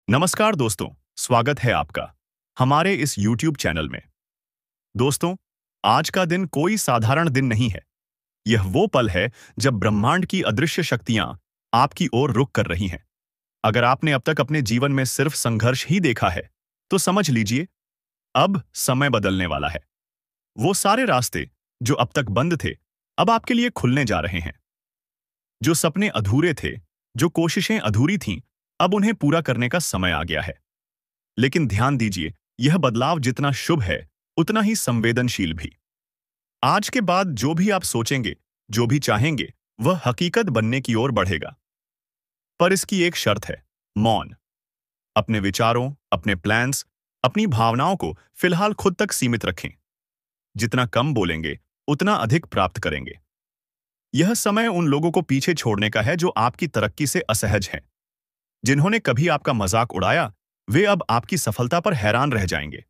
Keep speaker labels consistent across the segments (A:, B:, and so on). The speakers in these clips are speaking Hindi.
A: नमस्कार दोस्तों, स्वागत है आपका हमारे इस YouTube चैनल में। दोस्तों, आज का दिन कोई साधारण दिन नहीं है। यह वो पल है जब ब्रह्मांड की अदृश्य शक्तियां आपकी ओर रुख कर रही हैं। अगर आपने अब तक अपने जीवन में सिर्फ संघर्ष ही देखा है, तो समझ लीजिए, अब समय बदलने वाला है। वो सारे रास्ते जो अब तक बंद थे, अब आपके लिए खुलने जा रहे हैं। जो सपने अधूरे थे, जो कोशिशें अधूरी थीं, अब उन्हें पूरा करने का समय आ गया है। लेकिन ध्यान दीजिए, यह बदलाव जितना शुभ है, उतना ही संवेदनशील भी। आज के बाद जो भी आप सोचेंगे, जो भी चाहेंगे, वह हकीकत बनने की ओर बढ़ेगा। पर इसकी एक शर्त है, मौन। अपने विचारों, अपने प्लान्स, अपनी भावनाओं को फिलहाल खुद तक सीमित रखें। जितना कम बोलेंगे, उतना अधिक प्राप्त करेंगे। यह समय उन लोगों को पीछे छोड़ने का है जो आपकी तरक्की से असहज हैं। जिन्होंने कभी आपका मजाक उड़ाया, वे अब आपकी सफलता पर हैरान रह जाएंगे।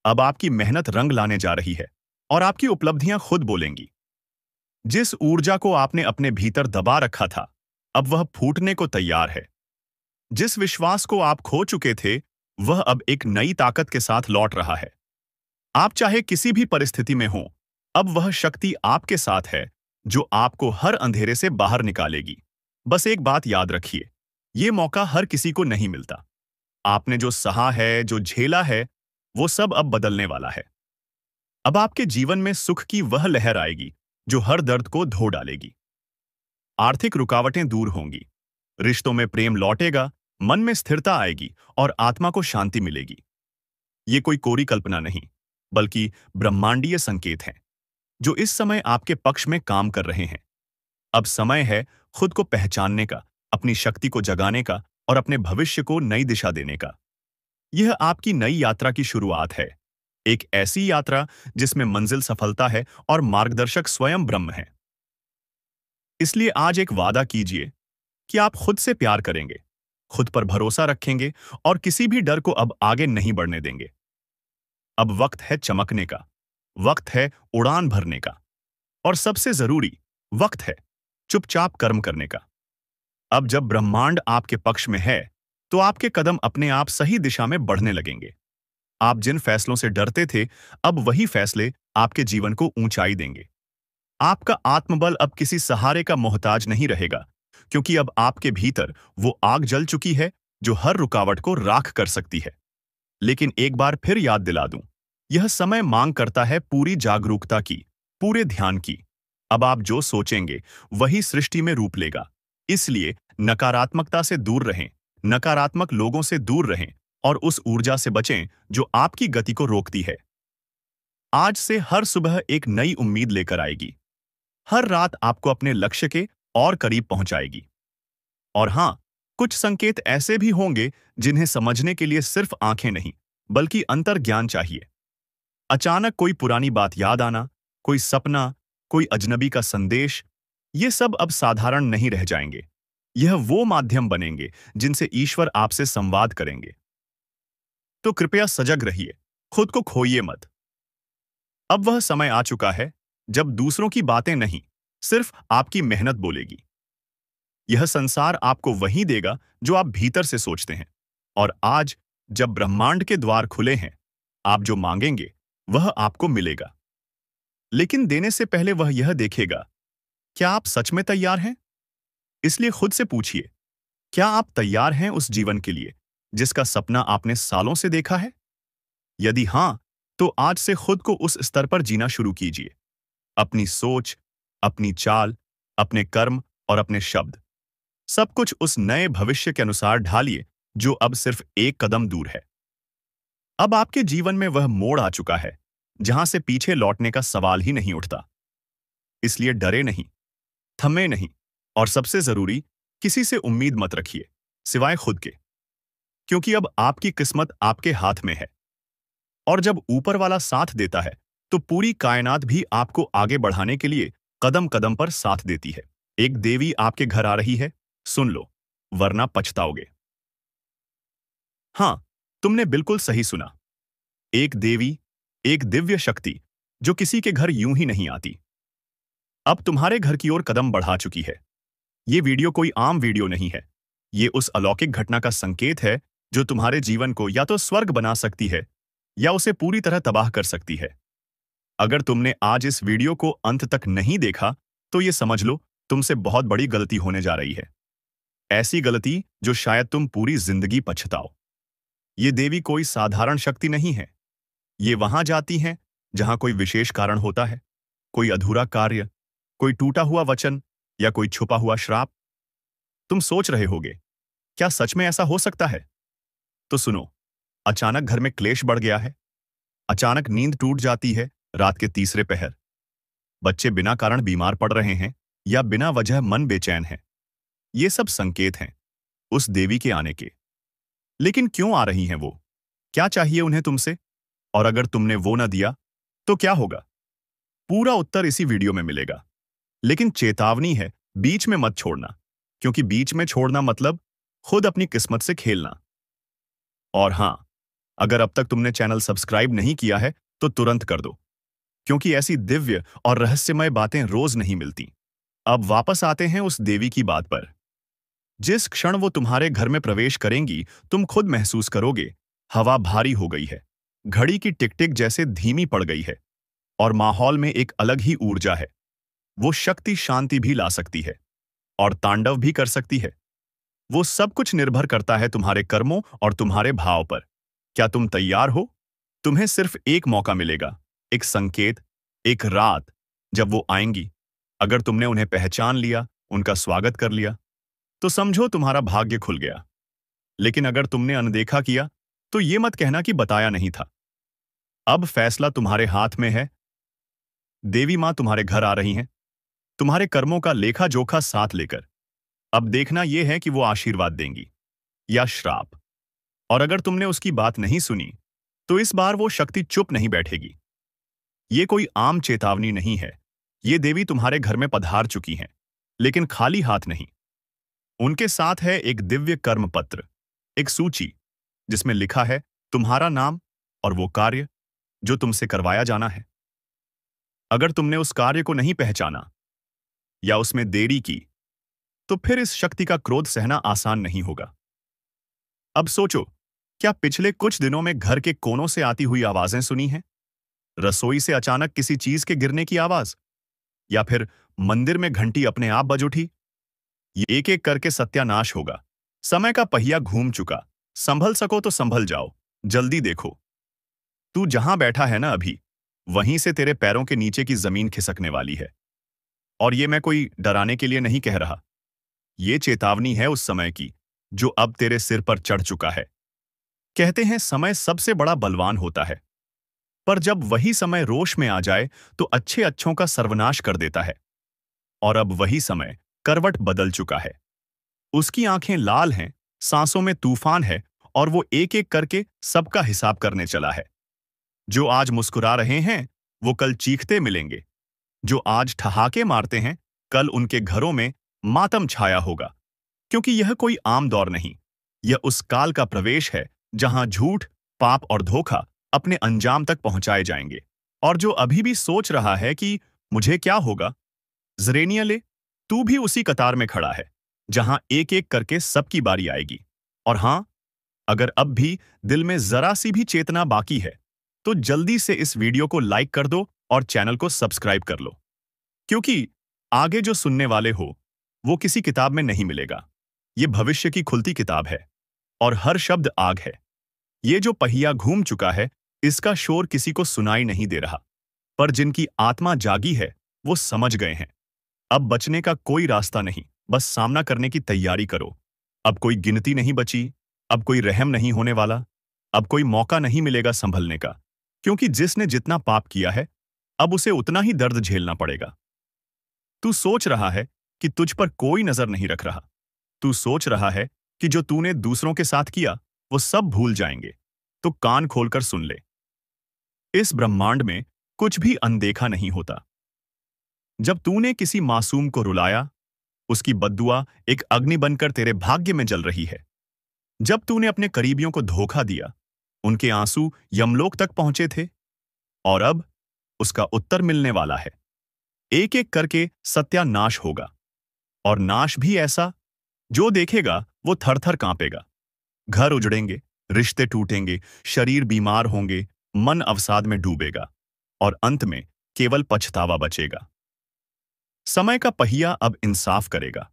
A: अब आपकी मेहनत रंग लाने जा रही है और आपकी उपलब्धियां खुद बोलेंगी। जिस ऊर्जा को आपने अपने भीतर दबा रखा था, अब वह फूटने को तैयार है। जिस विश्वास को आप खो चुके थे, वह अब एक नई ताकत के साथ लौट रहा है। आप चाहे किसी भी परिस्थिति में हो, अब वह शक्ति आपके साथ है जो आपको हर अंधेरे से बाहर निकालेगी। बस एक बात याद रखिए, ये मौका हर किसी को नहीं मिलता। आपने जो सहा है, जो झेला है, वो सब अब बदलने वाला है। अब आपके जीवन में सुख की वह लहर आएगी जो हर दर्द को धो डालेगी। आर्थिक रुकावटें दूर होंगी, रिश्तों में प्रेम लौटेगा, मन में स्थिरता आएगी और आत्मा को शांति मिलेगी। ये कोई कोरी कल्पना नहीं, बल्कि ब्रह्मांडीय संकेत हैं, जो इस समय आपके पक्ष में काम कर रहे हैं। अब समय है खुद को पहचानने का, अपनी शक्ति को जगाने का और अपने भविष्य को नई दिशा देने का। यह आपकी नई यात्रा की शुरुआत है। एक ऐसी यात्रा जिसमें मंजिल सफलता है और मार्गदर्शक स्वयं ब्रह्म है। इसलिए आज एक वादा कीजिए कि आप खुद से प्यार करेंगे, खुद पर भरोसा रखेंगे और किसी भी डर को अब आगे नहीं बढ़ने देंगे। अब वक्त है चमकने का, वक्त है उड़ान भरने का और सबसे जरूरी वक्त है चुपचाप कर्म करने का। अब जब ब्रह्मांड आपके पक्ष में है, तो आपके कदम अपने आप सही दिशा में बढ़ने लगेंगे। आप जिन फैसलों से डरते थे, अब वही फैसले आपके जीवन को ऊंचाई देंगे। आपका आत्मबल अब किसी सहारे का मोहताज नहीं रहेगा, क्योंकि अब आपके भीतर वो आग जल चुकी है जो हर रुकावट को राख कर सकती है। लेकिन एक बार फिर याद दिला दूं, यह समय मांग करता है पूरी जागरूकता की, पूरे ध्यान की। अब आप जो सोचेंगे, वही सृष्टि में रूप लेगा। इसलिए नकारात्मकता से दूर रहें, नकारात्मक लोगों से दूर रहें और उस ऊर्जा से बचें जो आपकी गति को रोकती है। आज से हर सुबह एक नई उम्मीद लेकर आएगी। हर रात आपको अपने लक्ष्य के और करीब पहुंचाएगी। और हां, कुछ संकेत ऐसे भी होंगे जिन्हें समझने के लिए सिर्फ आंखें नहीं, बल्कि अंतर्ज्ञान चाहिए। अचानक कोई पुरानी बात याद आना, कोई सपना, कोई अजनबी का संदेश, ये सब अब साधारण नहीं रह जाएंगे। यह वो माध्यम बनेंगे जिनसे ईश्वर आपसे संवाद करेंगे। तो कृपया सजग रहिए, खुद को खोइए मत। अब वह समय आ चुका है जब दूसरों की बातें नहीं, सिर्फ आपकी मेहनत बोलेगी। यह संसार आपको वही देगा जो आप भीतर से सोचते हैं। और आज, जब ब्रह्मांड के द्वार खुले हैं, आप जो मांगेंगे, वह आपको मिलेगा। लेकिन देने से पहले वह यह देखेगा, क्या आप सच में तैयार हैं? इसलिए खुद से पूछिए, क्या आप तैयार हैं उस जीवन के लिए जिसका सपना आपने सालों से देखा है? यदि हां, तो आज से खुद को उस स्तर पर जीना शुरू कीजिए। अपनी सोच, अपनी चाल, अपने कर्म और अपने शब्द, सब कुछ उस नए भविष्य के अनुसार ढालिए जो अब सिर्फ एक कदम दूर है। अब आपके जीवन में वह मोड़ आ चुका है जहां से पीछे लौटने का सवाल ही नहीं उठता। इसलिए डरे नहीं, थमे नहीं और सबसे जरूरी, किसी से उम्मीद मत रखिए, सिवाय खुद के। क्योंकि अब आपकी किस्मत आपके हाथ में है। और जब ऊपर वाला साथ देता है, तो पूरी कायनात भी आपको आगे बढ़ाने के लिए कदम कदम पर साथ देती है। एक देवी आपके घर आ रही है, सुन लो, वरना पछताओगे। हां, तुमने बिल्कुल सही सुना। एक देवी, एक दिव्य शक्ति जो किसी के घर यूं ही नहीं आती। अब तुम्हारे घर की ओर कदम बढ़ा चुकी है। ये वीडियो कोई आम वीडियो नहीं है। ये उस अलौकिक घटना का संकेत है जो तुम्हारे जीवन को या तो स्वर्ग बना सकती है या उसे पूरी तरह तबाह कर सकती है। अगर तुमने आज इस वीडियो को अंत तक नहीं देखा, तो ये समझ लो तुमसे बहुत बड़ी गलती होने जा रही है। ऐसी गलती जो शायद तुम पूरी जिंदगी पछताओ। ये देवी कोई साधारण शक्ति नहीं है। ये वहां जाती हैं जहां कोई विशेष कारण होता है, कोई अधूरा कार्य, कोई टूटा हुआ वचन या कोई छुपा हुआ श्राप। तुम सोच रहे होगे, क्या सच में ऐसा हो सकता है? तो सुनो, अचानक घर में क्लेश बढ़ गया है, अचानक नींद टूट जाती है रात के तीसरे पहर, बच्चे बिना कारण बीमार पड़ रहे हैं या बिना वजह मन बेचैन है। ये सब संकेत हैं उस देवी के आने के। लेकिन क्यों आ रही हैं वो? क्या चाहिए उन्हें तुमसे? और अगर तुमने वो न दिया तो क्या होगा? पूरा उत्तर इसी वीडियो में मिलेगा। लेकिन चेतावनी है, बीच में मत छोड़ना, क्योंकि बीच में छोड़ना मतलब खुद अपनी किस्मत से खेलना। और हां, अगर अब तक तुमने चैनल सब्सक्राइब नहीं किया है तो तुरंत कर दो, क्योंकि ऐसी दिव्य और रहस्यमय बातें रोज नहीं मिलती। अब वापस आते हैं उस देवी की बात पर। जिस क्षण वो तुम्हारे घर में प्रवेश करेंगी, तुम खुद महसूस करोगे हवा भारी हो गई है, घड़ी की टिक टिक जैसे धीमी पड़ गई है, और माहौल में एक अलग ही ऊर्जा है। वो शक्ति शांति भी ला सकती है और तांडव भी कर सकती है। वो सब कुछ निर्भर करता है तुम्हारे कर्मों और तुम्हारे भाव पर। क्या तुम तैयार हो? तुम्हें सिर्फ एक मौका मिलेगा, एक संकेत, एक रात जब वो आएंगी। अगर तुमने उन्हें पहचान लिया, उनका स्वागत कर लिया, तो समझो तुम्हारा भाग्य खुल गया। लेकिन अगर तुमने अनदेखा किया, तो ये मत कहना कि बताया नहीं था। अब फैसला तुम्हारे हाथ में है। देवी मां तुम्हारे घर आ रही हैं, तुम्हारे कर्मों का लेखा जोखा साथ लेकर। अब देखना यह है कि वो आशीर्वाद देंगी या श्राप। और अगर तुमने उसकी बात नहीं सुनी, तो इस बार वो शक्ति चुप नहीं बैठेगी। ये कोई आम चेतावनी नहीं है। ये देवी तुम्हारे घर में पधार चुकी हैं, लेकिन खाली हाथ नहीं। उनके साथ है एक दिव्य कर्म पत्र, एक सूची जिसमें लिखा है तुम्हारा नाम और वो कार्य जो तुमसे करवाया जाना है। अगर तुमने उस कार्य को नहीं पहचाना या उसमें देरी की, तो फिर इस शक्ति का क्रोध सहना आसान नहीं होगा। अब सोचो, क्या पिछले कुछ दिनों में घर के कोनों से आती हुई आवाजें सुनी हैं? रसोई से अचानक किसी चीज के गिरने की आवाज, या फिर मंदिर में घंटी अपने आप बज उठी? ये एक एक करके सत्यानाश होगा। समय का पहिया घूम चुका। संभल सको तो संभल जाओ, जल्दी देखो। तू जहां बैठा है ना अभी, वहीं से तेरे पैरों के नीचे की जमीन खिसकने वाली है। और ये मैं कोई डराने के लिए नहीं कह रहा। ये चेतावनी है उस समय की जो अब तेरे सिर पर चढ़ चुका है। कहते हैं समय सबसे बड़ा बलवान होता है, पर जब वही समय रोष में आ जाए तो अच्छे अच्छों का सर्वनाश कर देता है। और अब वही समय करवट बदल चुका है। उसकी आंखें लाल हैं, सांसों में तूफान है, और वो एक एक करके सबका हिसाब करने चला है। जो आज मुस्कुरा रहे हैं, वो कल चीखते मिलेंगे। जो आज ठहाके मारते हैं, कल उनके घरों में मातम छाया होगा। क्योंकि यह कोई आम दौर नहीं, यह उस काल का प्रवेश है जहां झूठ, पाप और धोखा अपने अंजाम तक पहुंचाए जाएंगे। और जो अभी भी सोच रहा है कि मुझे क्या होगा, जरेनिया ले, तू भी उसी कतार में खड़ा है जहां एक एक करके सबकी बारी आएगी। और हां, अगर अब भी दिल में जरा सी भी चेतना बाकी है, तो जल्दी से इस वीडियो को लाइक कर दो और चैनल को सब्सक्राइब कर लो। क्योंकि आगे जो सुनने वाले हो, वो किसी किताब में नहीं मिलेगा। ये भविष्य की खुलती किताब है, और हर शब्द आग है। ये जो पहिया घूम चुका है, इसका शोर किसी को सुनाई नहीं दे रहा, पर जिनकी आत्मा जागी है, वो समझ गए हैं। अब बचने का कोई रास्ता नहीं, बस सामना करने की तैयारी करो। अब कोई गिनती नहीं बची, अब कोई रहम नहीं होने वाला, अब कोई मौका नहीं मिलेगा संभलने का। क्योंकि जिसने जितना पाप किया है, अब उसे उतना ही दर्द झेलना पड़ेगा। तू सोच रहा है कि तुझ पर कोई नजर नहीं रख रहा। तू सोच रहा है कि जो तूने दूसरों के साथ किया, वो सब भूल जाएंगे। तो कान खोलकर सुन ले। इस ब्रह्मांड में कुछ भी अनदेखा नहीं होता। जब तूने किसी मासूम को रुलाया, उसकी बद्दुआ एक अग्नि बनकर तेरे भाग्य में जल रही है। जब तूने अपने करीबियों को धोखा दिया, उनके आंसू यमलोक तक पहुंचे थे। और अब उसका उत्तर मिलने वाला है। एक एक करके सत्यानाश होगा, और नाश भी ऐसा जो देखेगा वो थर थर कांपेगा। घर उजड़ेंगे, रिश्ते टूटेंगे, शरीर बीमार होंगे, मन अवसाद में डूबेगा और अंत में केवल पछतावा बचेगा। समय का पहिया अब इंसाफ करेगा।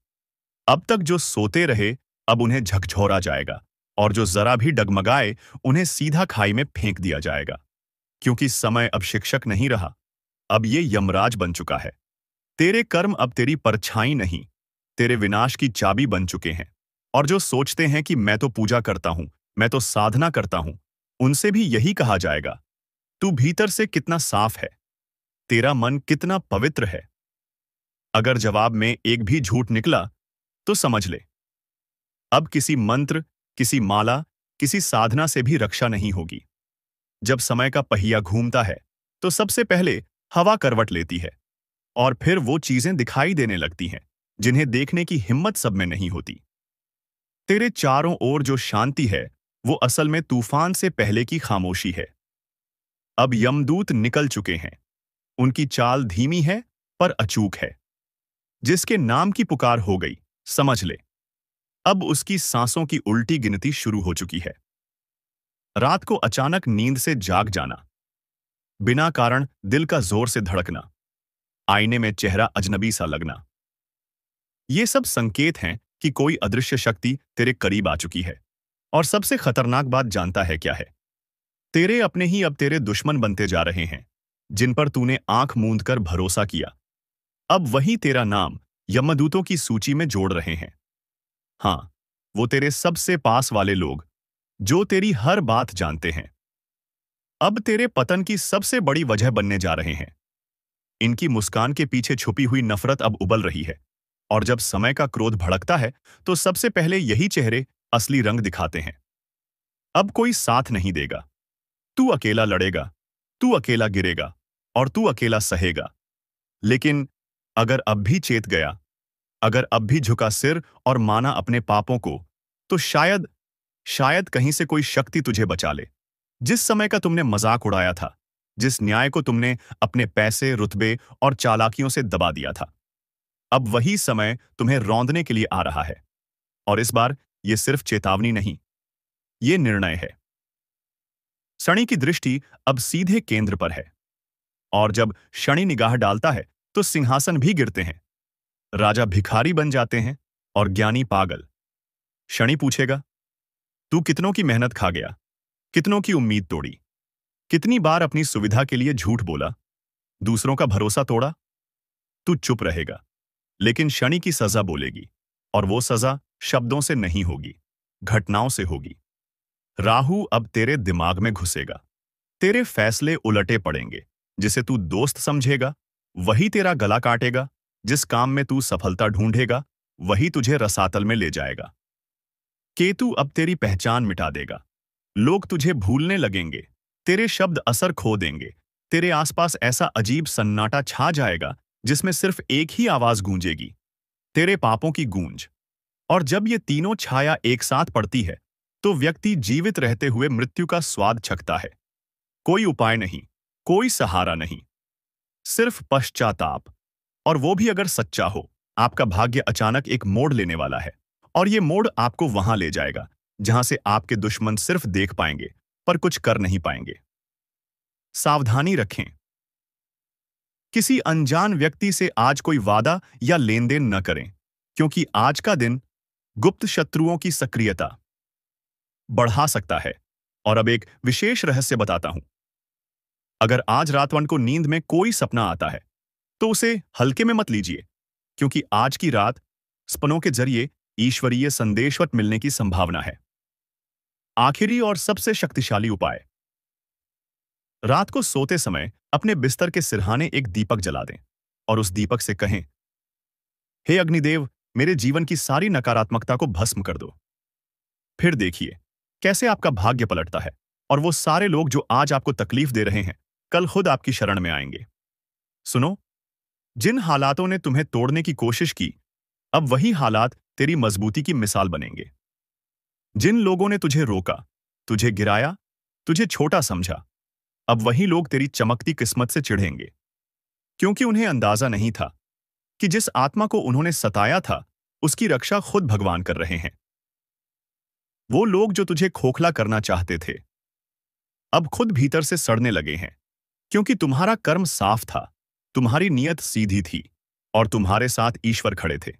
A: अब तक जो सोते रहे, अब उन्हें झकझोरा जाएगा, और जो जरा भी डगमगाए, उन्हें सीधा खाई में फेंक दिया जाएगा। क्योंकि समय अब शिक्षक नहीं रहा, अब ये यमराज बन चुका है। तेरे कर्म अब तेरी परछाई नहीं, तेरे विनाश की चाबी बन चुके हैं। और जो सोचते हैं कि मैं तो पूजा करता हूं, मैं तो साधना करता हूं, उनसे भी यही कहा जाएगा, तू भीतर से कितना साफ है, तेरा मन कितना पवित्र है। अगर जवाब में एक भी झूठ निकला, तो समझ ले, अब किसी मंत्र, किसी माला, किसी साधना से भी रक्षा नहीं होगी। जब समय का पहिया घूमता है, तो सबसे पहले हवा करवट लेती है, और फिर वो चीजें दिखाई देने लगती हैं जिन्हें देखने की हिम्मत सब में नहीं होती। तेरे चारों ओर जो शांति है, वो असल में तूफान से पहले की खामोशी है। अब यमदूत निकल चुके हैं। उनकी चाल धीमी है, पर अचूक है। जिसके नाम की पुकार हो गई, समझ ले, अब उसकी सांसों की उल्टी गिनती शुरू हो चुकी है। रात को अचानक नींद से जाग जाना, बिना कारण दिल का जोर से धड़कना, आईने में चेहरा अजनबी सा लगना, ये सब संकेत हैं कि कोई अदृश्य शक्ति तेरे करीब आ चुकी है। और सबसे खतरनाक बात जानता है क्या है? तेरे अपने ही अब तेरे दुश्मन बनते जा रहे हैं, जिन पर तूने आंख मूंद कर भरोसा किया। अब वही तेरा नाम यमदूतों की सूची में जोड़ रहे हैं। हाँ, वो तेरे सबसे पास वाले लोग, जो तेरी हर बात जानते हैं, अब तेरे पतन की सबसे बड़ी वजह बनने जा रहे हैं। इनकी मुस्कान के पीछे छुपी हुई नफरत अब उबल रही है, और जब समय का क्रोध भड़कता है, तो सबसे पहले यही चेहरे असली रंग दिखाते हैं। अब कोई साथ नहीं देगा। तू अकेला लड़ेगा, तू अकेला गिरेगा, और तू अकेला सहेगा। लेकिन अगर अब भी चेत गया, अगर अब भी झुका सिर और माना अपने पापों को, तो शायद शायद कहीं से कोई शक्ति तुझे बचा ले। जिस समय का तुमने मजाक उड़ाया था, जिस न्याय को तुमने अपने पैसे, रुतबे और चालाकियों से दबा दिया था, अब वही समय तुम्हें रौंदने के लिए आ रहा है। और इस बार ये सिर्फ चेतावनी नहीं, ये निर्णय है। शनि की दृष्टि अब सीधे केंद्र पर है, और जब शनि निगाह डालता है, तो सिंहासन भी गिरते हैं। राजा भिखारी बन जाते हैं और ज्ञानी पागल। शनि पूछेगा, तू कितनों की मेहनत खा गया, कितनों की उम्मीद तोड़ी, कितनी बार अपनी सुविधा के लिए झूठ बोला, दूसरों का भरोसा तोड़ा? तू चुप रहेगा, लेकिन शनि की सजा बोलेगी, और वो सजा शब्दों से नहीं होगी, घटनाओं से होगी। राहु अब तेरे दिमाग में घुसेगा। तेरे फैसले उलटे पड़ेंगे। जिसे तू दोस्त समझेगा, वही तेरा गला काटेगा। जिस काम में तू सफलता ढूंढेगा, वही तुझे रसातल में ले जाएगा। केतु अब तेरी पहचान मिटा देगा। लोग तुझे भूलने लगेंगे, तेरे शब्द असर खो देंगे। तेरे आसपास ऐसा अजीब सन्नाटा छा जाएगा, जिसमें सिर्फ एक ही आवाज गूंजेगी, तेरे पापों की गूंज। और जब ये तीनों छाया एक साथ पड़ती है, तो व्यक्ति जीवित रहते हुए मृत्यु का स्वाद चखता है। कोई उपाय नहीं, कोई सहारा नहीं, सिर्फ पश्चाताप। और वो भी अगर सच्चा हो। आपका भाग्य अचानक एक मोड़ लेने वाला है, और ये मोड़ आपको वहां ले जाएगा जहां से आपके दुश्मन सिर्फ देख पाएंगे, पर कुछ कर नहीं पाएंगे। सावधानी रखें। किसी अनजान व्यक्ति से आज कोई वादा या लेन देन न करें, क्योंकि आज का दिन गुप्त शत्रुओं की सक्रियता बढ़ा सकता है। और अब एक विशेष रहस्य बताता हूं। अगर आज रातवन को नींद में कोई सपना आता है, तो उसे हल्के में मत लीजिए, क्योंकि आज की रात सपनों के जरिए ईश्वरीय संदेशवत मिलने की संभावना है। आखिरी और सबसे शक्तिशाली उपाय, रात को सोते समय अपने बिस्तर के सिरहाने एक दीपक जला दें, और उस दीपक से कहें, हे अग्निदेव, मेरे जीवन की सारी नकारात्मकता को भस्म कर दो। फिर देखिए कैसे आपका भाग्य पलटता है, और वो सारे लोग जो आज आपको तकलीफ दे रहे हैं, कल खुद आपकी शरण में आएंगे। सुनो, जिन हालातों ने तुम्हें तोड़ने की कोशिश की, अब वही हालात तेरी मजबूती की मिसाल बनेंगे। जिन लोगों ने तुझे रोका, तुझे गिराया, तुझे छोटा समझा, अब वही लोग तेरी चमकती किस्मत से चिढ़ेंगे, क्योंकि उन्हें अंदाजा नहीं था कि जिस आत्मा को उन्होंने सताया था, उसकी रक्षा खुद भगवान कर रहे हैं। वो लोग जो तुझे खोखला करना चाहते थे अब खुद भीतर से सड़ने लगे हैं, क्योंकि तुम्हारा कर्म साफ था, तुम्हारी नीयत सीधी थी और तुम्हारे साथ ईश्वर खड़े थे।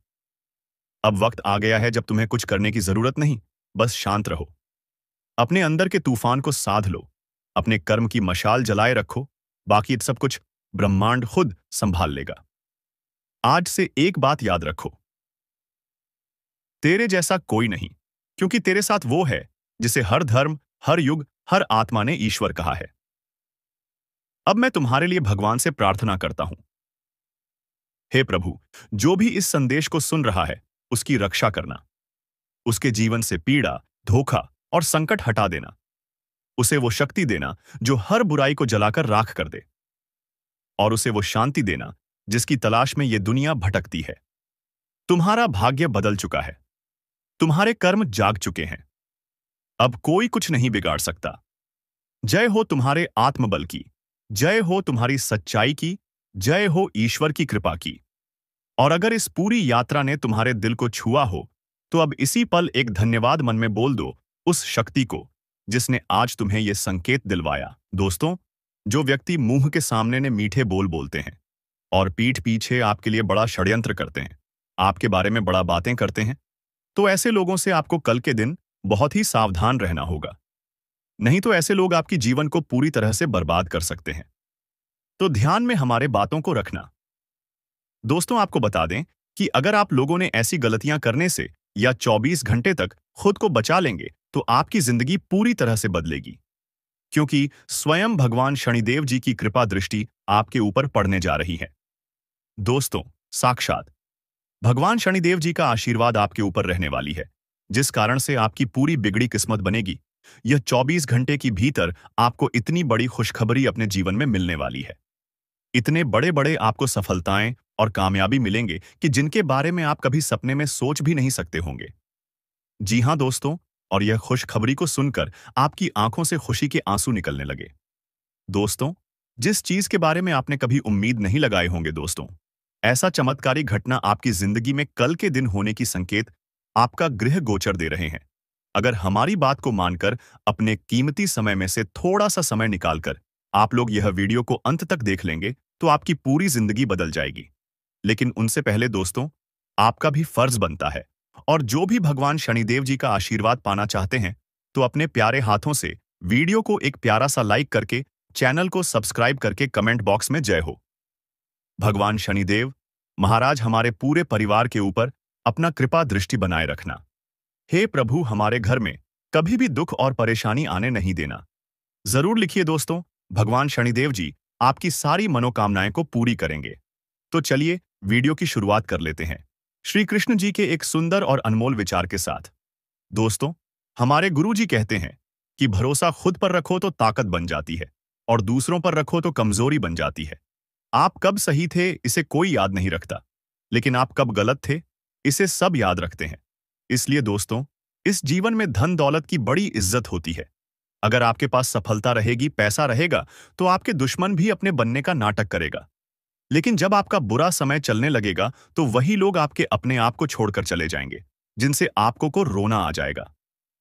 A: अब वक्त आ गया है जब तुम्हें कुछ करने की जरूरत नहीं, बस शांत रहो। अपने अंदर के तूफान को साध लो, अपने कर्म की मशाल जलाए रखो, बाकी सब कुछ ब्रह्मांड खुद संभाल लेगा। आज से एक बात याद रखो, तेरे जैसा कोई नहीं, क्योंकि तेरे साथ वो है जिसे हर धर्म, हर युग, हर आत्मा ने ईश्वर कहा है। अब मैं तुम्हारे लिए भगवान से प्रार्थना करता हूं। हे प्रभु, जो भी इस संदेश को सुन रहा है, उसकी रक्षा करना। उसके जीवन से पीड़ा, धोखा और संकट हटा देना। उसे वो शक्ति देना जो हर बुराई को जलाकर राख कर दे, और उसे वो शांति देना जिसकी तलाश में ये दुनिया भटकती है। तुम्हारा भाग्य बदल चुका है, तुम्हारे कर्म जाग चुके हैं। अब कोई कुछ नहीं बिगाड़ सकता। जय हो तुम्हारे आत्मबल की, जय हो तुम्हारी सच्चाई की, जय हो ईश्वर की कृपा की। और अगर इस पूरी यात्रा ने तुम्हारे दिल को छुआ हो, तो अब इसी पल एक धन्यवाद मन में बोल दो उस शक्ति को जिसने आज तुम्हें यह संकेत दिलवाया। दोस्तों, जो व्यक्ति मुंह के सामने ने मीठे बोल बोलते हैं और पीठ पीछे आपके लिए बड़ा षड्यंत्र करते हैं, आपके बारे में बड़ा बातें करते हैं, तो ऐसे लोगों से आपको कल के दिन बहुत ही सावधान रहना होगा। नहीं तो ऐसे लोग आपकी जीवन को पूरी तरह से बर्बाद कर सकते हैं। तो ध्यान में हमारे बातों को रखना। दोस्तों, आपको बता दें कि अगर आप लोगों ने ऐसी गलतियां करने से या 24 घंटे तक खुद को बचा लेंगे, तो आपकी जिंदगी पूरी तरह से बदलेगी, क्योंकि स्वयं भगवान शनिदेव जी की कृपा दृष्टि आपके ऊपर पड़ने जा रही है। दोस्तों, साक्षात भगवान शनिदेव जी का आशीर्वाद आपके ऊपर रहने वाली है, जिस कारण से आपकी पूरी बिगड़ी किस्मत बनेगी। यह 24 घंटे की भीतर आपको इतनी बड़ी खुशखबरी अपने जीवन में मिलने वाली है। इतने बड़े बड़े आपको सफलताएं और कामयाबी मिलेंगे कि जिनके बारे में आप कभी सपने में सोच भी नहीं सकते होंगे। जी हां दोस्तों, और यह खुशखबरी को सुनकर आपकी आंखों से खुशी के आंसू निकलने लगे। दोस्तों, जिस चीज के बारे में आपने कभी उम्मीद नहीं लगाए होंगे दोस्तों, ऐसा चमत्कारी घटना आपकी जिंदगी में कल के दिन होने की संकेत आपका गृह गोचर दे रहे हैं। अगर हमारी बात को मानकर अपने कीमती समय में से थोड़ा सा समय निकालकर आप लोग यह वीडियो को अंत तक देख लेंगे, तो आपकी पूरी जिंदगी बदल जाएगी। लेकिन उनसे पहले दोस्तों, आपका भी फर्ज बनता है, और जो भी भगवान शनिदेव जी का आशीर्वाद पाना चाहते हैं, तो अपने प्यारे हाथों से वीडियो को एक प्यारा सा लाइक करके, चैनल को सब्सक्राइब करके कमेंट बॉक्स में जय हो। भगवान शनिदेव महाराज हमारे पूरे परिवार के ऊपर अपना कृपा दृष्टि बनाए रखना। हे प्रभु, हमारे घर में कभी भी दुख और परेशानी आने नहीं देना। जरूर लिखिए दोस्तों, भगवान शनिदेव जी आपकी सारी मनोकामनाएं को पूरी करेंगे। तो चलिए वीडियो की शुरुआत कर लेते हैं श्री कृष्ण जी के एक सुंदर और अनमोल विचार के साथ। दोस्तों, हमारे गुरु जी कहते हैं कि भरोसा खुद पर रखो तो ताकत बन जाती है, और दूसरों पर रखो तो कमजोरी बन जाती है। आप कब सही थे इसे कोई याद नहीं रखता, लेकिन आप कब गलत थे इसे सब याद रखते हैं। इसलिए दोस्तों, इस जीवन में धन दौलत की बड़ी इज्जत होती है। अगर आपके पास सफलता रहेगी, पैसा रहेगा, तो आपके दुश्मन भी अपने बनने का नाटक करेगा। लेकिन जब आपका बुरा समय चलने लगेगा, तो वही लोग आपके अपने आप को छोड़कर चले जाएंगे, जिनसे आपको को रोना आ जाएगा।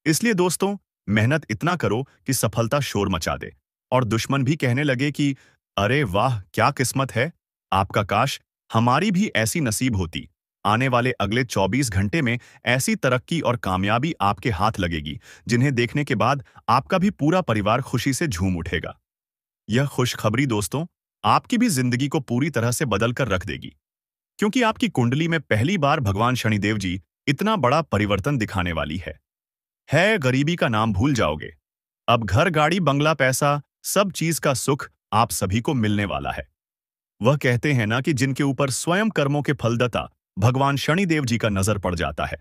A: इसलिए दोस्तों, मेहनत इतना करो कि सफलता शोर मचा दे, और दुश्मन भी कहने लगे कि अरे वाह, क्या किस्मत है आपका, काश हमारी भी ऐसी नसीब होती। आने वाले अगले 24 घंटे में ऐसी तरक्की और कामयाबी आपके हाथ लगेगी, जिन्हें देखने के बाद आपका भी पूरा परिवार खुशी से झूम उठेगा। यह खुशखबरी दोस्तों आपकी भी जिंदगी को पूरी तरह से बदल कर रख देगी, क्योंकि आपकी कुंडली में पहली बार भगवान शनिदेव जी इतना बड़ा परिवर्तन दिखाने वाली है गरीबी का नाम भूल जाओगे। अब घर, गाड़ी, बंगला, पैसा, सब चीज का सुख आप सभी को मिलने वाला है। वह कहते हैं ना कि जिनके ऊपर स्वयं कर्मों के फलदाता भगवान शनिदेव जी का नजर पड़ जाता है,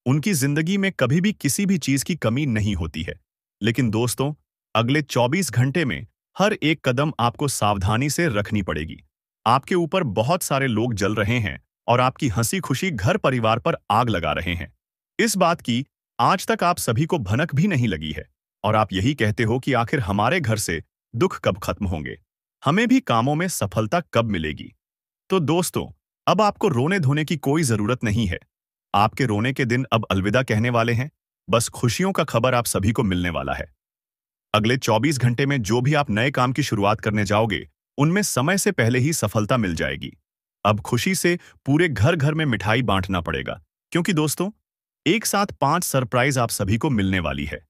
A: उनकी जिंदगी में कभी भी किसी भी चीज की कमी नहीं होती है। लेकिन दोस्तों, अगले 24 घंटे में हर एक कदम आपको सावधानी से रखनी पड़ेगी। आपके ऊपर बहुत सारे लोग जल रहे हैं और आपकी हंसी खुशी घर परिवार पर आग लगा रहे हैं। इस बात की आज तक आप सभी को भनक भी नहीं लगी है, और आप यही कहते हो कि आखिर हमारे घर से दुख कब खत्म होंगे, हमें भी कामों में सफलता कब मिलेगी। तो दोस्तों, अब आपको रोने धोने की कोई जरूरत नहीं है। आपके रोने के दिन अब अलविदा कहने वाले हैं। बस खुशियों का खबर आप सभी को मिलने वाला है। अगले 24 घंटे में जो भी आप नए काम की शुरुआत करने जाओगे, उनमें समय से पहले ही सफलता मिल जाएगी। अब खुशी से पूरे घर घर में मिठाई बांटना पड़ेगा, क्योंकि दोस्तों, एक साथ 5 सरप्राइज आप सभी को मिलने वाली है।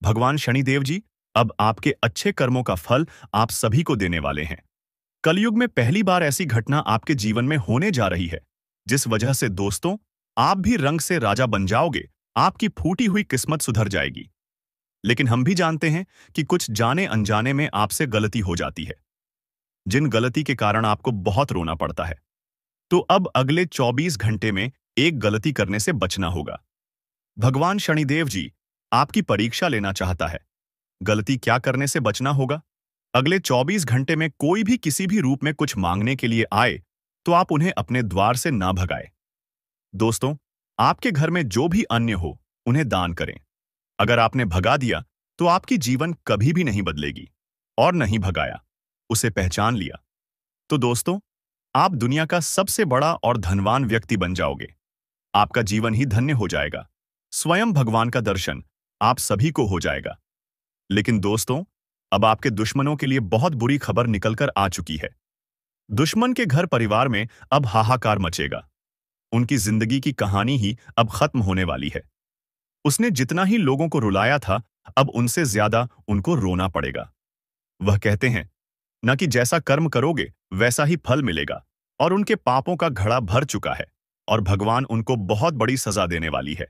A: भगवान शनिदेव जी अब आपके अच्छे कर्मों का फल आप सभी को देने वाले हैं। कलयुग में पहली बार ऐसी घटना आपके जीवन में होने जा रही है, जिस वजह से दोस्तों, आप भी रंग से राजा बन जाओगे, आपकी फूटी हुई किस्मत सुधर जाएगी। लेकिन हम भी जानते हैं कि कुछ जाने अनजाने में आपसे गलती हो जाती है, जिन गलती के कारण आपको बहुत रोना पड़ता है। तो अब अगले 24 घंटे में एक गलती करने से बचना होगा। भगवान शनिदेव जी आपकी परीक्षा लेना चाहता है। गलती क्या करने से बचना होगा? अगले 24 घंटे में कोई भी किसी भी रूप में कुछ मांगने के लिए आए, तो आप उन्हें अपने द्वार से ना भगाएं। दोस्तों, आपके घर में जो भी अन्य हो, उन्हें दान करें। अगर आपने भगा दिया, तो आपकी जीवन कभी भी नहीं बदलेगी। और नहीं भगाया, उसे पहचान लिया, तो दोस्तों, आप दुनिया का सबसे बड़ा और धनवान व्यक्ति बन जाओगे। आपका जीवन ही धन्य हो जाएगा। स्वयं भगवान का दर्शन आप सभी को हो जाएगा। लेकिन दोस्तों, अब आपके दुश्मनों के लिए बहुत बुरी खबर निकलकर आ चुकी है। दुश्मन के घर परिवार में अब हाहाकार मचेगा। उनकी जिंदगी की कहानी ही अब खत्म होने वाली है। उसने जितना ही लोगों को रुलाया था, अब उनसे ज्यादा उनको रोना पड़ेगा। वह कहते हैं न कि जैसा कर्म करोगे वैसा ही फल मिलेगा, और उनके पापों का घड़ा भर चुका है और भगवान उनको बहुत बड़ी सजा देने वाली है।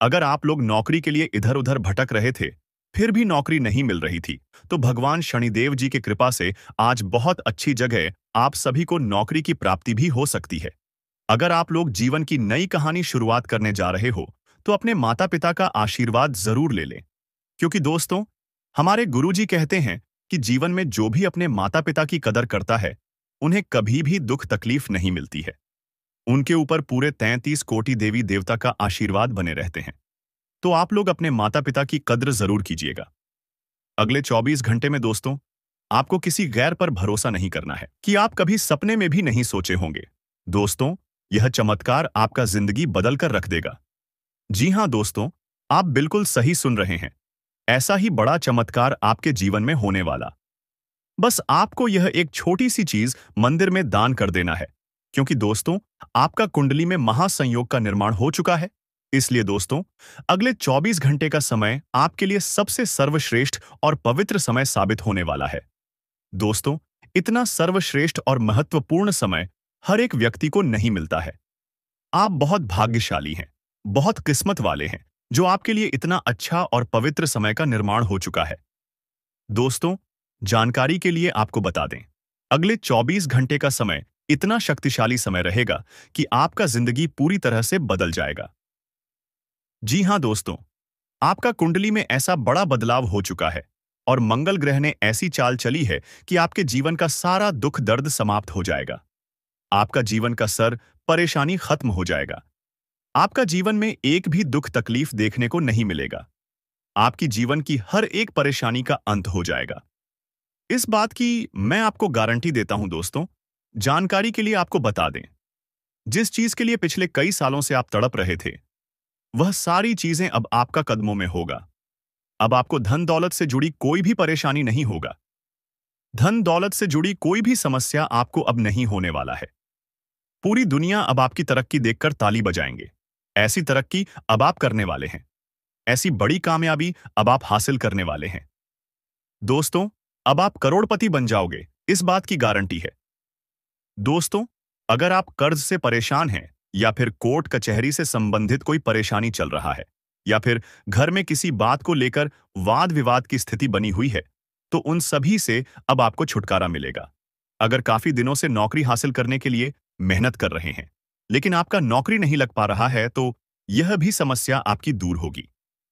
A: अगर आप लोग नौकरी के लिए इधर उधर भटक रहे थे, फिर भी नौकरी नहीं मिल रही थी, तो भगवान शनिदेव जी की कृपा से आज बहुत अच्छी जगह आप सभी को नौकरी की प्राप्ति भी हो सकती है। अगर आप लोग जीवन की नई कहानी शुरुआत करने जा रहे हो, तो अपने माता पिता का आशीर्वाद जरूर ले लें, क्योंकि दोस्तों, हमारे गुरुजी कहते हैं कि जीवन में जो भी अपने माता पिता की कदर करता है, उन्हें कभी भी दुख तकलीफ नहीं मिलती है। उनके ऊपर पूरे 33 कोटि देवी देवता का आशीर्वाद बने रहते हैं। तो आप लोग अपने माता पिता की कद्र जरूर कीजिएगा। अगले 24 घंटे में दोस्तों, आपको किसी गैर पर भरोसा नहीं करना है कि आप कभी सपने में भी नहीं सोचे होंगे। दोस्तों, यह चमत्कार आपका जिंदगी बदल कर रख देगा। जी हां दोस्तों, आप बिल्कुल सही सुन रहे हैं। ऐसा ही बड़ा चमत्कार आपके जीवन में होने वाला। बस आपको यह एक छोटी सी चीज मंदिर में दान कर देना है, क्योंकि दोस्तों, आपका कुंडली में महासंयोग का निर्माण हो चुका है। इसलिए दोस्तों, अगले 24 घंटे का समय आपके लिए सबसे सर्वश्रेष्ठ और पवित्र समय साबित होने वाला है। दोस्तों, इतना सर्वश्रेष्ठ और महत्वपूर्ण समय हर एक व्यक्ति को नहीं मिलता है। आप बहुत भाग्यशाली हैं, बहुत किस्मत वाले हैं, जो आपके लिए इतना अच्छा और पवित्र समय का निर्माण हो चुका है। दोस्तों, जानकारी के लिए आपको बता दें, अगले 24 घंटे का समय इतना शक्तिशाली समय रहेगा कि आपका जिंदगी पूरी तरह से बदल जाएगा। जी हां दोस्तों, आपका कुंडली में ऐसा बड़ा बदलाव हो चुका है और मंगल ग्रह ने ऐसी चाल चली है कि आपके जीवन का सारा दुख दर्द समाप्त हो जाएगा। आपका जीवन का सर परेशानी खत्म हो जाएगा। आपका जीवन में एक भी दुख तकलीफ देखने को नहीं मिलेगा। आपकी जीवन की हर एक परेशानी का अंत हो जाएगा। इस बात की मैं आपको गारंटी देता हूं दोस्तों। जानकारी के लिए आपको बता दें, जिस चीज के लिए पिछले कई सालों से आप तड़प रहे थे, वह सारी चीजें अब आपका कदमों में होगा। अब आपको धन दौलत से जुड़ी कोई भी परेशानी नहीं होगा। धन दौलत से जुड़ी कोई भी समस्या आपको अब नहीं होने वाला है। पूरी दुनिया अब आपकी तरक्की देखकर ताली बजाएंगे। ऐसी तरक्की अब आप करने वाले हैं। ऐसी बड़ी कामयाबी अब आप हासिल करने वाले हैं। दोस्तों, अब आप करोड़पति बन जाओगे, इस बात की गारंटी है। दोस्तों, अगर आप कर्ज से परेशान हैं, या फिर कोर्ट कचहरी से संबंधित कोई परेशानी चल रहा है, या फिर घर में किसी बात को लेकर वाद विवाद की स्थिति बनी हुई है, तो उन सभी से अब आपको छुटकारा मिलेगा। अगर काफी दिनों से नौकरी हासिल करने के लिए मेहनत कर रहे हैं, लेकिन आपका नौकरी नहीं लग पा रहा है, तो यह भी समस्या आपकी दूर होगी।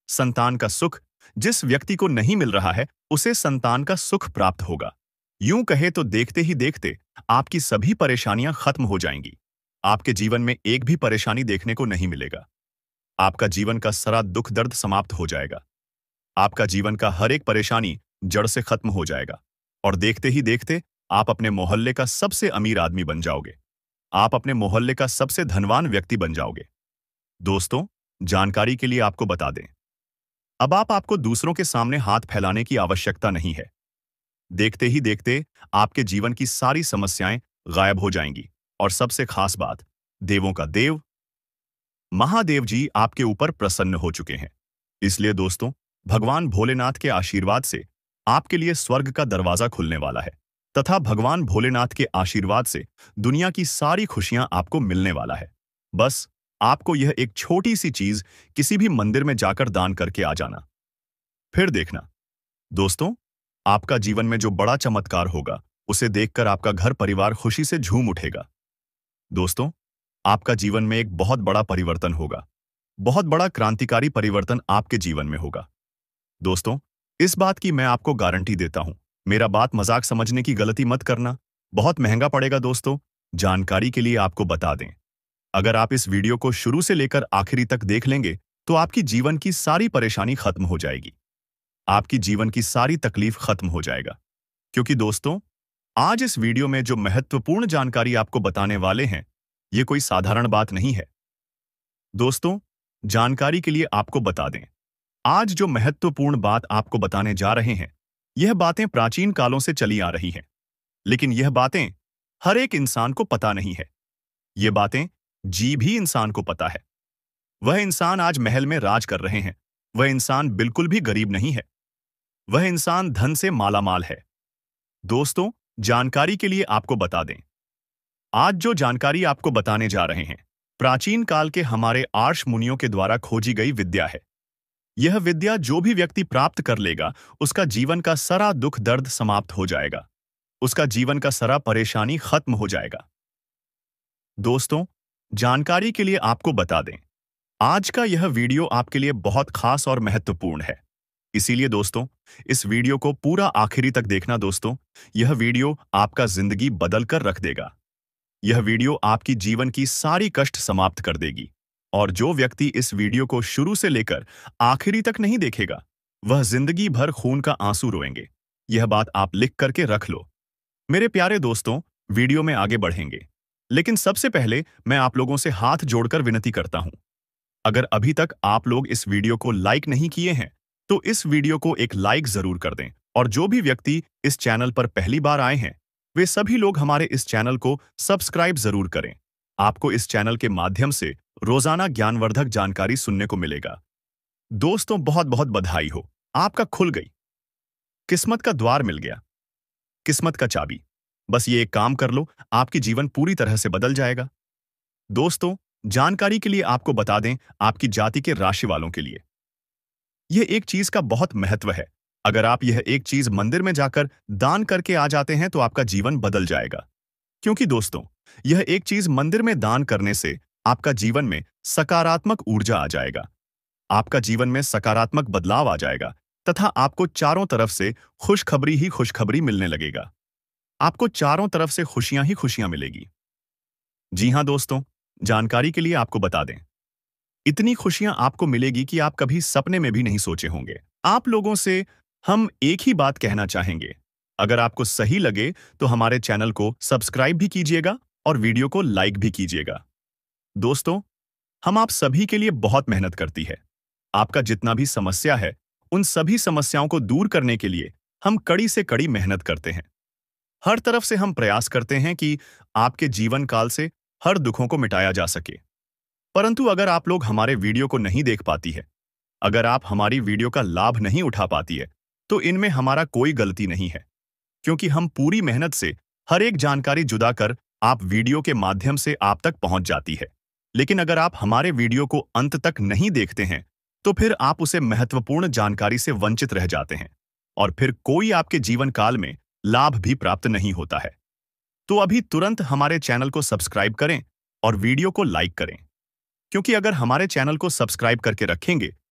A: संतान का सुख जिस व्यक्ति को नहीं मिल रहा है, उसे संतान का सुख प्राप्त होगा। यूं कहे तो देखते ही देखते आपकी सभी परेशानियां खत्म हो जाएंगी। आपके जीवन में एक भी परेशानी देखने को नहीं मिलेगा। आपका जीवन का सारा दुख दर्द समाप्त हो जाएगा। आपका जीवन का हर एक परेशानी जड़ से खत्म हो जाएगा, और देखते ही देखते आप अपने मोहल्ले का सबसे अमीर आदमी बन जाओगे। आप अपने मोहल्ले का सबसे धनवान व्यक्ति बन जाओगे। दोस्तों, जानकारी के लिए आपको बता दें, अब आपको दूसरों के सामने हाथ फैलाने की आवश्यकता नहीं है। देखते ही देखते आपके जीवन की सारी समस्याएं गायब हो जाएंगी। और सबसे खास बात, देवों का देव महादेव जी आपके ऊपर प्रसन्न हो चुके हैं। इसलिए दोस्तों, भगवान भोलेनाथ के आशीर्वाद से आपके लिए स्वर्ग का दरवाजा खुलने वाला है तथा भगवान भोलेनाथ के आशीर्वाद से दुनिया की सारी खुशियां आपको मिलने वाला है। बस आपको यह एक छोटी सी चीज किसी भी मंदिर में जाकर दान करके आ जाना। फिर देखना दोस्तों, आपका जीवन में जो बड़ा चमत्कार होगा उसे देखकर आपका घर परिवार खुशी से झूम उठेगा। दोस्तों, आपका जीवन में एक बहुत बड़ा परिवर्तन होगा। बहुत बड़ा क्रांतिकारी परिवर्तन आपके जीवन में होगा। दोस्तों, इस बात की मैं आपको गारंटी देता हूं। मेरा बात मजाक समझने की गलती मत करना, बहुत महंगा पड़ेगा दोस्तों। जानकारी के लिए आपको बता दें, अगर आप इस वीडियो को शुरू से लेकर आखिरी तक देख लेंगे तो आपकी जीवन की सारी परेशानी खत्म हो जाएगी। आपकी जीवन की सारी तकलीफ खत्म हो जाएगा। क्योंकि दोस्तों, आज इस वीडियो में जो महत्वपूर्ण जानकारी आपको बताने वाले हैं, ये कोई साधारण बात नहीं है। दोस्तों, जानकारी के लिए आपको बता दें, आज जो महत्वपूर्ण बात आपको बताने जा रहे हैं, यह बातें प्राचीन कालों से चली आ रही हैं। लेकिन यह बातें हर एक इंसान को पता नहीं है। ये बातें जीव ही इंसान को पता है। वह इंसान आज महल में राज कर रहे हैं। वह इंसान बिल्कुल भी गरीब नहीं है। वह इंसान धन से मालामाल है। दोस्तों, जानकारी के लिए आपको बता दें, आज जो जानकारी आपको बताने जा रहे हैं, प्राचीन काल के हमारे आर्ष मुनियों के द्वारा खोजी गई विद्या है। यह विद्या जो भी व्यक्ति प्राप्त कर लेगा, उसका जीवन का सारा दुख दर्द समाप्त हो जाएगा। उसका जीवन का सारा परेशानी खत्म हो जाएगा। दोस्तों, जानकारी के लिए आपको बता दें, आज का यह वीडियो आपके लिए बहुत खास और महत्वपूर्ण है। इसीलिए दोस्तों, इस वीडियो को पूरा आखिरी तक देखना। दोस्तों, यह वीडियो आपका जिंदगी बदल कर रख देगा। यह वीडियो आपकी जीवन की सारी कष्ट समाप्त कर देगी। और जो व्यक्ति इस वीडियो को शुरू से लेकर आखिरी तक नहीं देखेगा, वह जिंदगी भर खून का आंसू रोएंगे। यह बात आप लिख करके रख लो। मेरे प्यारे दोस्तों, वीडियो में आगे बढ़ेंगे, लेकिन सबसे पहले मैं आप लोगों से हाथ जोड़कर विनती करता हूं, अगर अभी तक आप लोग इस वीडियो को लाइक नहीं किए हैं तो इस वीडियो को एक लाइक जरूर कर दें। और जो भी व्यक्ति इस चैनल पर पहली बार आए हैं, वे सभी लोग हमारे इस चैनल को सब्सक्राइब जरूर करें। आपको इस चैनल के माध्यम से रोजाना ज्ञानवर्धक जानकारी सुनने को मिलेगा। दोस्तों, बहुत बहुत बधाई हो, आपका खुल गई, किस्मत का द्वार मिल गया, किस्मत का चाबी। बस ये एक काम कर लो, आपकी जीवन पूरी तरह से बदल जाएगा। दोस्तों, जानकारी के लिए आपको बता दें, आपकी जाति के राशि वालों के लिए यह एक चीज का बहुत महत्व है। अगर आप यह एक चीज मंदिर में जाकर दान करके आ जाते हैं तो आपका जीवन बदल जाएगा। क्योंकि दोस्तों, यह एक चीज मंदिर में दान करने से आपका जीवन में सकारात्मक ऊर्जा आ जाएगा। आपका जीवन में सकारात्मक बदलाव आ जाएगा तथा आपको चारों तरफ से खुशखबरी ही खुशखबरी मिलने लगेगा। आपको चारों तरफ से खुशियां ही खुशियां मिलेगी। जी हां दोस्तों, जानकारी के लिए आपको बता दें, इतनी खुशियां आपको मिलेगी कि आप कभी सपने में भी नहीं सोचे होंगे। आप लोगों से हम एक ही बात कहना चाहेंगे, अगर आपको सही लगे तो हमारे चैनल को सब्सक्राइब भी कीजिएगा और वीडियो को लाइक भी कीजिएगा। दोस्तों, हम आप सभी के लिए बहुत मेहनत करती है। आपका जितना भी समस्या है, उन सभी समस्याओं को दूर करने के लिए हम कड़ी से कड़ी मेहनत करते हैं। हर तरफ से हम प्रयास करते हैं कि आपके जीवन काल से हर दुखों को मिटाया जा सके। परंतु अगर आप लोग हमारे वीडियो को नहीं देख पाती है, अगर आप हमारी वीडियो का लाभ नहीं उठा पाती है, तो इनमें हमारा कोई गलती नहीं है। क्योंकि हम पूरी मेहनत से हर एक जानकारी जुदा कर आप वीडियो के माध्यम से आप तक पहुंच जाती है। लेकिन अगर आप हमारे वीडियो को अंत तक नहीं देखते हैं, तो फिर आप उसे महत्वपूर्ण जानकारी से वंचित रह जाते हैं और फिर कोई आपके जीवन काल में लाभ भी प्राप्त नहीं होता है। तो अभी तुरंत हमारे चैनल को सब्सक्राइब करें और वीडियो को लाइक करें। क्योंकि अगर हमारे चैनल को सब्सक्राइब करके रखेंगे